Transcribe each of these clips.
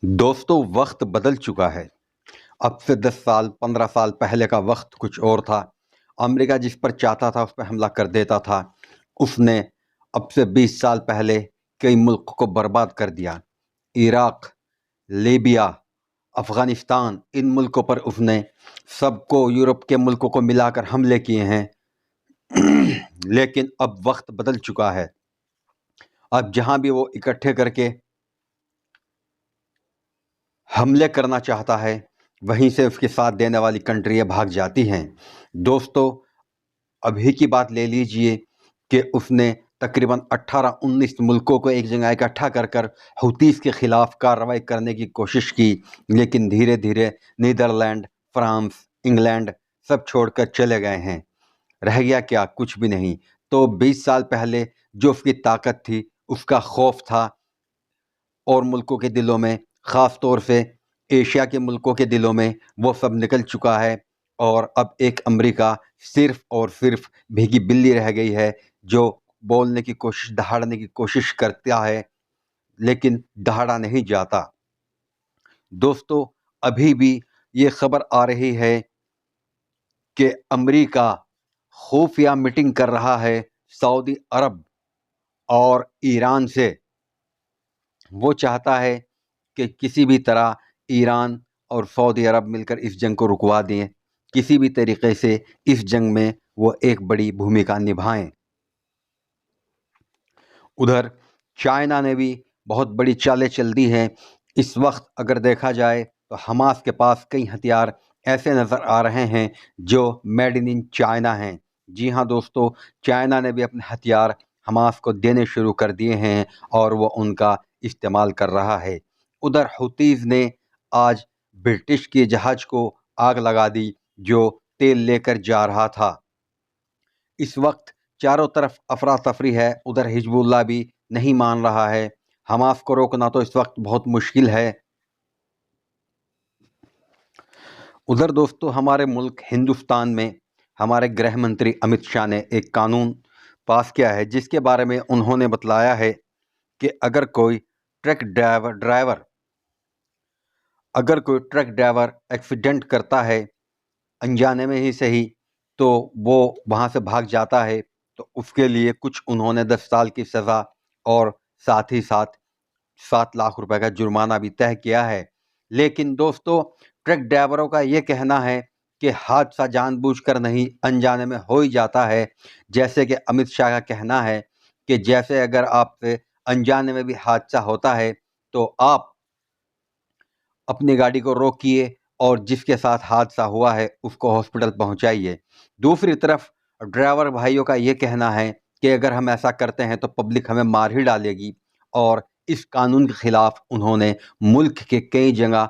दोस्तों वक्त बदल चुका है। अब से 10 साल 15 साल पहले का वक्त कुछ और था। अमेरिका जिस पर चाहता था उस पर हमला कर देता था। उसने अब से 20 साल पहले कई मुल्क को बर्बाद कर दिया। इराक, लीबिया, अफ़गानिस्तान, इन मुल्कों पर उसने सबको, यूरोप के मुल्कों को मिलाकर हमले किए हैं। लेकिन अब वक्त बदल चुका है। अब जहां भी वो इकट्ठे करके हमले करना चाहता है, वहीं से उसके साथ देने वाली कंट्रियाँ भाग जाती हैं। दोस्तों, अभी की बात ले लीजिए कि उसने तकरीबन 18-19 मुल्कों को एक जगह इकट्ठा कर कर हूतीस के ख़िलाफ़ कार्रवाई करने की कोशिश की, लेकिन धीरे धीरे नीदरलैंड, फ्रांस, इंग्लैंड सब छोड़कर चले गए हैं। रह गया क्या? कुछ भी नहीं। तो 20 साल पहले जो उसकी ताकत थी, उसका खौफ था और मुल्कों के दिलों में, ख़ास तौर से एशिया के मुल्कों के दिलों में, वो सब निकल चुका है। और अब एक अमेरिका सिर्फ़ और सिर्फ़ भीगी बिल्ली रह गई है, जो बोलने की कोशिश, दहाड़ने की कोशिश करता है, लेकिन दहाड़ा नहीं जाता। दोस्तों, अभी भी ये ख़बर आ रही है कि अमेरिका खुफिया मीटिंग कर रहा है सऊदी अरब और ईरान से। वो चाहता है कि किसी भी तरह ईरान और सऊदी अरब मिलकर इस जंग को रुकवा दें, किसी भी तरीके से इस जंग में वो एक बड़ी भूमिका निभाएं। उधर चाइना ने भी बहुत बड़ी चालें चल दी हैं। इस वक्त अगर देखा जाए तो हमास के पास कई हथियार ऐसे नज़र आ रहे हैं जो मेड इन चाइना हैं। जी हाँ दोस्तों, चाइना ने भी अपने हथियार हमास को देने शुरू कर दिए हैं और वो उनका इस्तेमाल कर रहा है। उधर हुतीज़ ने आज ब्रिटिश के जहाज़ को आग लगा दी जो तेल लेकर जा रहा था। इस वक्त चारों तरफ अफरा तफरी है। उधर हिजबुल्लाह भी नहीं मान रहा है। हमास को रोकना तो इस वक्त बहुत मुश्किल है। उधर दोस्तों, हमारे मुल्क हिंदुस्तान में हमारे गृह मंत्री अमित शाह ने एक कानून पास किया है, जिसके बारे में उन्होंने बतलाया है कि अगर कोई ट्रक ड्राइवर एक्सीडेंट करता है, अनजाने में ही सही, तो वो वहाँ से भाग जाता है, तो उसके लिए कुछ उन्होंने 10 साल की सज़ा और साथ ही साथ 7 लाख रुपए का जुर्माना भी तय किया है। लेकिन दोस्तों, ट्रक ड्राइवरों का ये कहना है कि हादसा जानबूझकर नहीं, अनजाने में हो ही जाता है। जैसे कि अमित शाह का कहना है कि जैसे अगर आपसे अनजाने में भी हादसा होता है, तो आप अपनी गाड़ी को रोकिए और जिसके साथ हादसा हुआ है उसको हॉस्पिटल पहुंचाइए। दूसरी तरफ ड्राइवर भाइयों का ये कहना है कि अगर हम ऐसा करते हैं तो पब्लिक हमें मार ही डालेगी, और इस कानून के खिलाफ उन्होंने मुल्क के कई जगह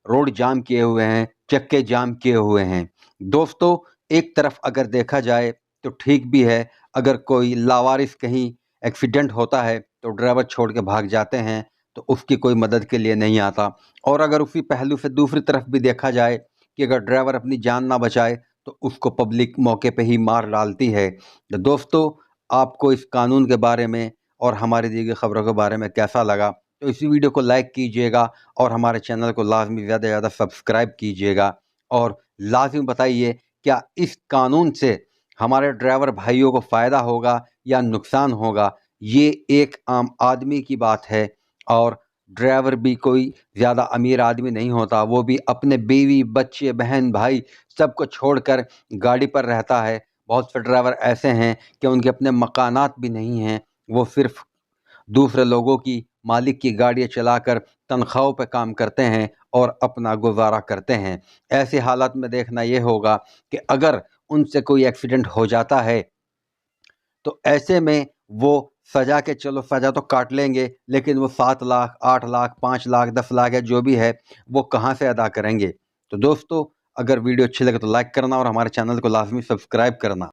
रोड जाम किए हुए हैं, चक्के जाम किए हुए हैं। दोस्तों, एक तरफ अगर देखा जाए तो ठीक भी है। अगर कोई लावारिस कहीं एक्सीडेंट होता है तो ड्राइवर छोड़ के भाग जाते हैं, तो उसकी कोई मदद के लिए नहीं आता। और अगर उसी पहलू से दूसरी तरफ भी देखा जाए कि अगर ड्राइवर अपनी जान ना बचाए तो उसको पब्लिक मौके पे ही मार डालती है। तो दोस्तों, आपको इस कानून के बारे में और हमारी दी गई खबरों के बारे में कैसा लगा? तो इसी वीडियो को लाइक कीजिएगा और हमारे चैनल को लाजमी ज़्यादा से ज़्यादा सब्सक्राइब कीजिएगा। और लाजमी बताइए, क्या इस कानून से हमारे ड्राइवर भाइयों को फ़ायदा होगा या नुकसान होगा? ये एक आम आदमी की बात है। और ड्राइवर भी कोई ज़्यादा अमीर आदमी नहीं होता, वो भी अपने बीवी, बच्चे, बहन, भाई सबको छोड़कर गाड़ी पर रहता है। बहुत से ड्राइवर ऐसे हैं कि उनके अपने मकानात भी नहीं हैं, वो सिर्फ़ दूसरे लोगों की, मालिक की गाड़ियाँ चलाकर तनख्वाहों पे काम करते हैं और अपना गुज़ारा करते हैं। ऐसे हालात में देखना ये होगा कि अगर उनसे कोई एक्सीडेंट हो जाता है, तो ऐसे में वो सज़ा के, चलो सज़ा तो काट लेंगे, लेकिन वो 7 लाख, 8 लाख, 5 लाख, 10 लाख या जो भी है, वो कहाँ से अदा करेंगे? तो दोस्तों, अगर वीडियो अच्छी लगे तो लाइक करना और हमारे चैनल को लाज़मी सब्सक्राइब करना।